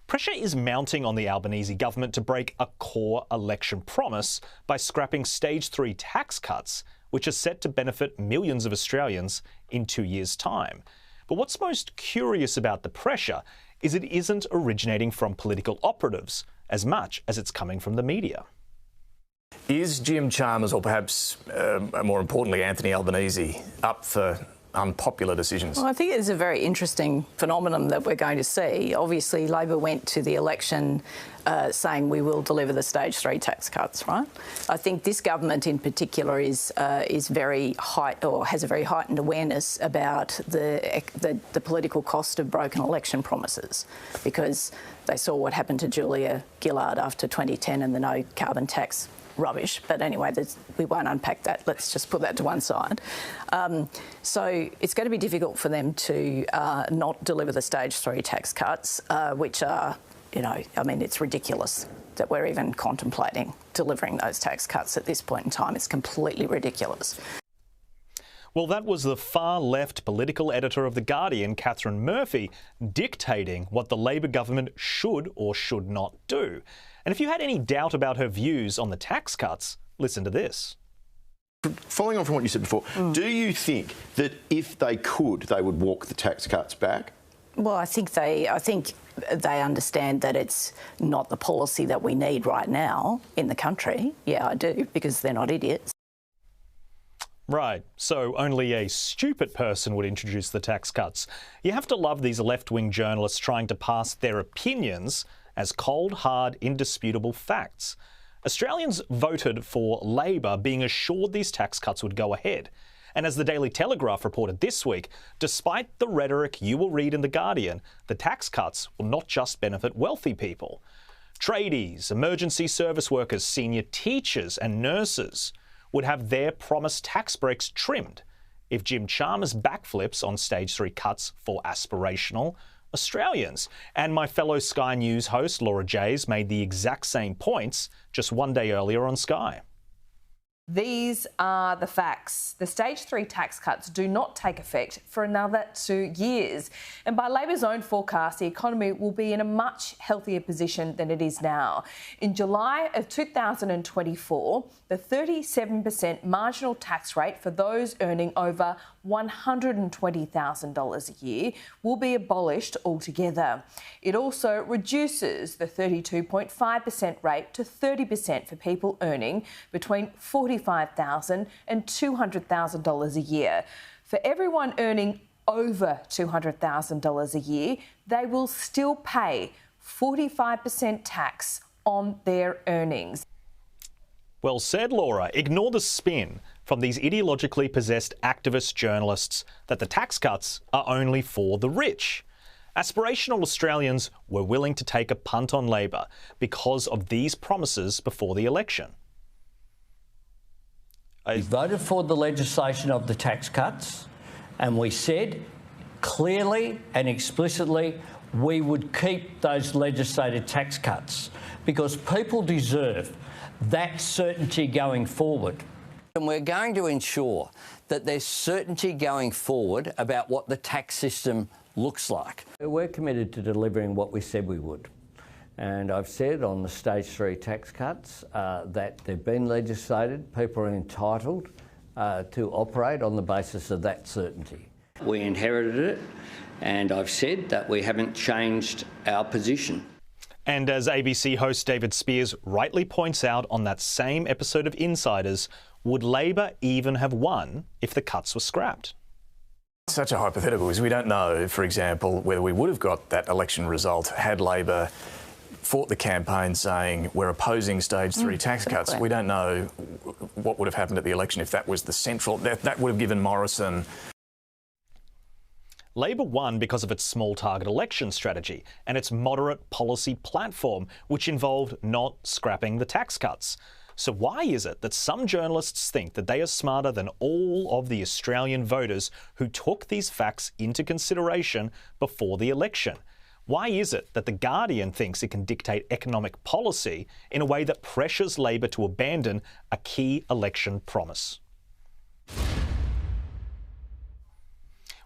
Pressure is mounting on the Albanese government to break a core election promise by scrapping Stage 3 tax cuts, which are set to benefit millions of Australians in 2 years' time. But what's most curious about the pressure is it isn't originating from political operatives as much as it's coming from the media. Is Jim Chalmers, or perhaps more importantly Anthony Albanese, up for unpopular decisions? Well, I think it's a very interesting phenomenon that we're going to see. Obviously, Labor went to the election saying we will deliver the Stage 3 tax cuts, right? I think this government in particular is very has a very heightened awareness about the political cost of broken election promises, because they saw what happened to Julia Gillard after 2010 and the no carbon tax rubbish. But anyway, we won't unpack that. Let's just put that to one side. So it's going to be difficult for them to not deliver the Stage 3 tax cuts, which are, I mean, it's ridiculous that we're even contemplating delivering those tax cuts at this point in time. It's completely ridiculous. Well, that was the far-left political editor of The Guardian, Catherine Murphy, dictating what the Labor government should or should not do. And if you had any doubt about her views on the tax cuts, listen to this. Following on from what you said before, do you think that if they could, they would walk the tax cuts back? Well, I think they understand that it's not the policy that we need right now in the country. Yeah, I do, because they're not idiots. Right, so only a stupid person would introduce the tax cuts. You have to love these left-wing journalists trying to pass their opinions as cold, hard, indisputable facts. Australians voted for Labor, being assured these tax cuts would go ahead. And as the Daily Telegraph reported this week, despite the rhetoric you will read in The Guardian, the tax cuts will not just benefit wealthy people. Tradies, emergency service workers, senior teachers and nurses would have their promised tax breaks trimmed if Jim Chalmers backflips on Stage 3 cuts for aspirational Australians. And my fellow Sky News host Laura Jays made the exact same points just one day earlier on Sky. These are the facts. The Stage 3 tax cuts do not take effect for another 2 years. And by Labor's own forecast, the economy will be in a much healthier position than it is now. In July of 2024, the 37% marginal tax rate for those earning over $120,000 a year will be abolished altogether. It also reduces the 32.5% rate to 30% for people earning between $45,000 and $200,000 a year. For everyone earning over $200,000 a year, they will still pay 45% tax on their earnings. Well said, Laura. Ignore the spin from these ideologically possessed activist journalists that the tax cuts are only for the rich. Aspirational Australians were willing to take a punt on Labor because of these promises before the election. We voted for the legislation of the tax cuts, and we said clearly and explicitly we would keep those legislated tax cuts because people deserve that certainty going forward. And we're going to ensure that there's certainty going forward about what the tax system looks like. We're committed to delivering what we said we would. And I've said on the Stage 3 tax cuts that they've been legislated. People are entitled to operate on the basis of that certainty. We inherited it, and I've said that we haven't changed our position. And as ABC host David Spears rightly points out on that same episode of Insiders, would Labor even have won if the cuts were scrapped? Such a hypothetical, because we don't know, for example, whether we would have got that election result had Labor fought the campaign saying we're opposing Stage 3 tax cuts. We don't know what would have happened at the election if that was the central... That would have given Morrison... Labor won because of its small target election strategy and its moderate policy platform, which involved not scrapping the tax cuts. So why is it that some journalists think that they are smarter than all of the Australian voters who took these facts into consideration before the election? Why is it that The Guardian thinks it can dictate economic policy in a way that pressures Labor to abandon a key election promise?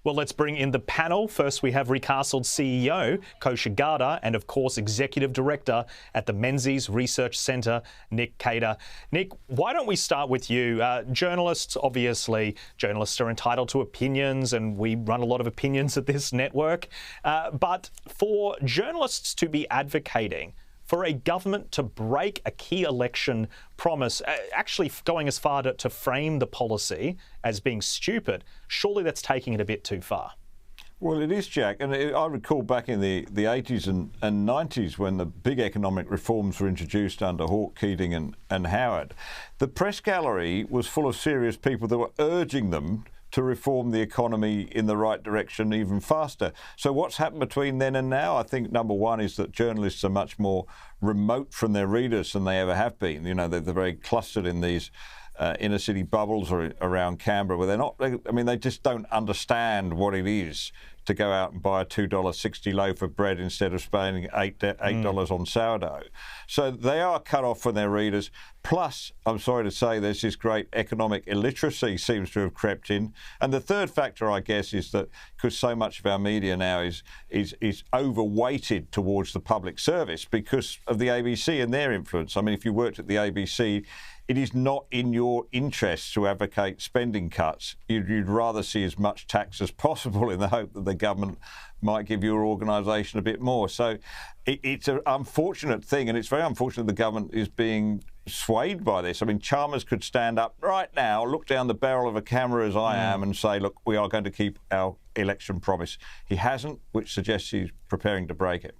Well, let's bring in the panel. First, we have Recastled CEO, Kosha Garda, and of course, Executive Director at the Menzies Research Centre, Nick Cater. Nick, why don't we start with you? Journalists are entitled to opinions, and we run a lot of opinions at this network. But for journalists to be advocating for a government to break a key election promise, actually going as far to frame the policy as being stupid, surely that's taking it a bit too far. Well, it is, Jack. And I recall back in the 80s and 90s when the big economic reforms were introduced under Hawke, Keating and Howard, the press gallery was full of serious people that were urging them to reform the economy in the right direction even faster. So what's happened between then and now? I think number one is that journalists are much more remote from their readers than they ever have been. You know, they're very clustered in these inner city bubbles or around Canberra where they just don't understand what it is to go out and buy a $2.60 loaf of bread instead of spending $8 on sourdough. So they are cut off from their readers. Plus, I'm sorry to say, there's this great economic illiteracy seems to have crept in. And the third factor, I guess, is that because so much of our media now is overweighted towards the public service because of the ABC and their influence. I mean, if you worked at the ABC, it is not in your interest to advocate spending cuts. You'd rather see as much tax as possible in the hope that the government might give your organisation a bit more. So it's an unfortunate thing, and it's very unfortunate the government is being swayed by this. I mean, Chalmers could stand up right now, look down the barrel of a camera as I am and say, look, we are going to keep our election promise. He hasn't, which suggests he's preparing to break it.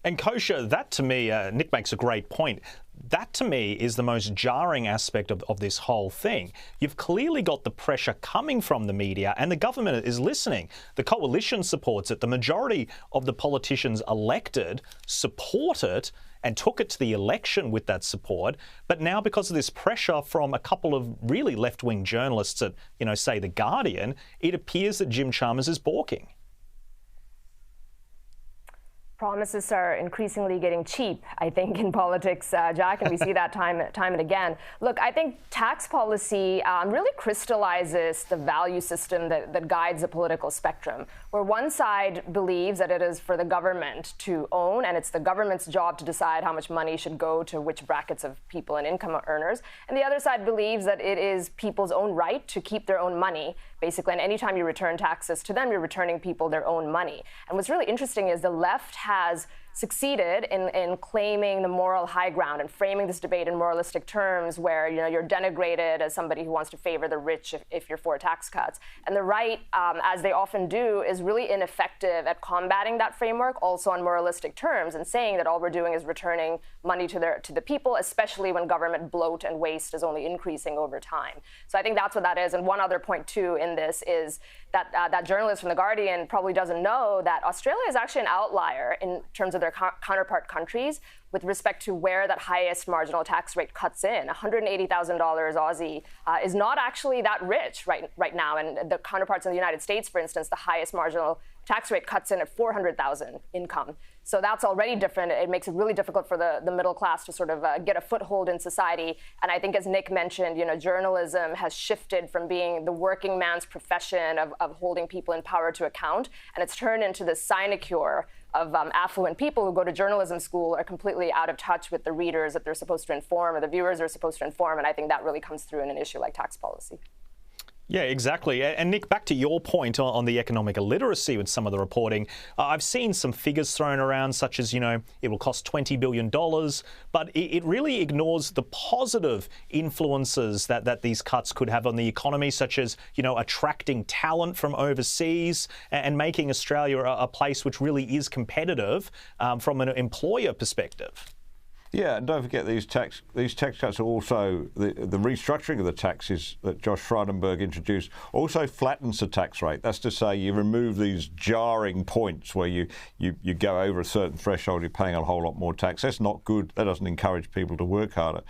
And Kosha, that to me, Nick makes a great point. That to me is the most jarring aspect of this whole thing. You've clearly got the pressure coming from the media and the government is listening. The coalition supports it. The majority of the politicians elected support it and took it to the election with that support. But now because of this pressure from a couple of really left-wing journalists at, say The Guardian, it appears that Jim Chalmers is balking. Promises are increasingly getting cheap, I think, in politics, Jack, and we see that time and again. Look, I think tax policy really crystallizes the value system that guides the political spectrum, where one side believes that it is for the government to own, and it's the government's job to decide how much money should go to which brackets of people and income earners, and the other side believes that it is people's own right to keep their own money, basically, and anytime you return taxes to them, you're returning people their own money. And what's really interesting is the left has succeeded in claiming the moral high ground and framing this debate in moralistic terms where you're denigrated as somebody who wants to favor the rich if you're for tax cuts. And the right, as they often do, is really ineffective at combating that framework also on moralistic terms and saying that all we're doing is returning money to the people, especially when government bloat and waste is only increasing over time. So I think that's what that is. And one other point too in this is that that journalist from The Guardian probably doesn't know that Australia is actually an outlier in terms of their counterpart countries with respect to where that highest marginal tax rate cuts in. $180,000 Aussie is not actually that rich right now. And the counterparts in the United States, for instance, the highest marginal tax rate cuts in at $400,000 income. So that's already different. It makes it really difficult for the middle class to sort of get a foothold in society. And I think, as Nick mentioned, journalism has shifted from being the working man's profession of holding people in power to account, and it's turned into this sinecure of affluent people who go to journalism school are completely out of touch with the readers that they're supposed to inform or the viewers they're supposed to inform. And I think that really comes through in an issue like tax policy. Yeah, exactly. And Nick, back to your point on the economic illiteracy with some of the reporting, I've seen some figures thrown around such as, it will cost $20 billion, but it really ignores the positive influences that these cuts could have on the economy, such as, attracting talent from overseas and making Australia a place which really is competitive from an employer perspective. Yeah, and don't forget these tax cuts are also the restructuring of the taxes that Josh Frydenberg introduced also flattens the tax rate. That's to say, you remove these jarring points where you go over a certain threshold, you're paying a whole lot more tax. That's not good. That doesn't encourage people to work harder.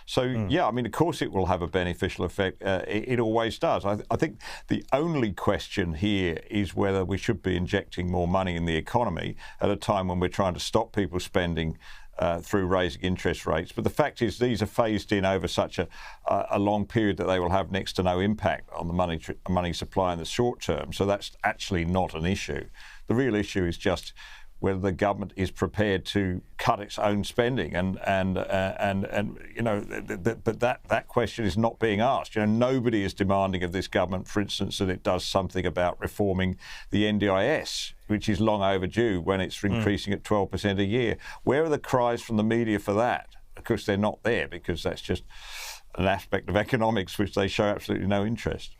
So, yeah, I mean, of course it will have a beneficial effect. It always does. I think the only question here is whether we should be injecting more money in the economy at a time when we're trying to stop people spending through raising interest rates. But the fact is these are phased in over such a long period that they will have next to no impact on the money supply in the short term. So that's actually not an issue. The real issue is just whether the government is prepared to cut its own spending, and you know, but that question is not being asked. You know, nobody is demanding of this government, for instance, that it does something about reforming the NDIS, which is long overdue when it's increasing at 12% a year. Where are the cries from the media for that? Of course, they're not there because that's just an aspect of economics which they show absolutely no interest.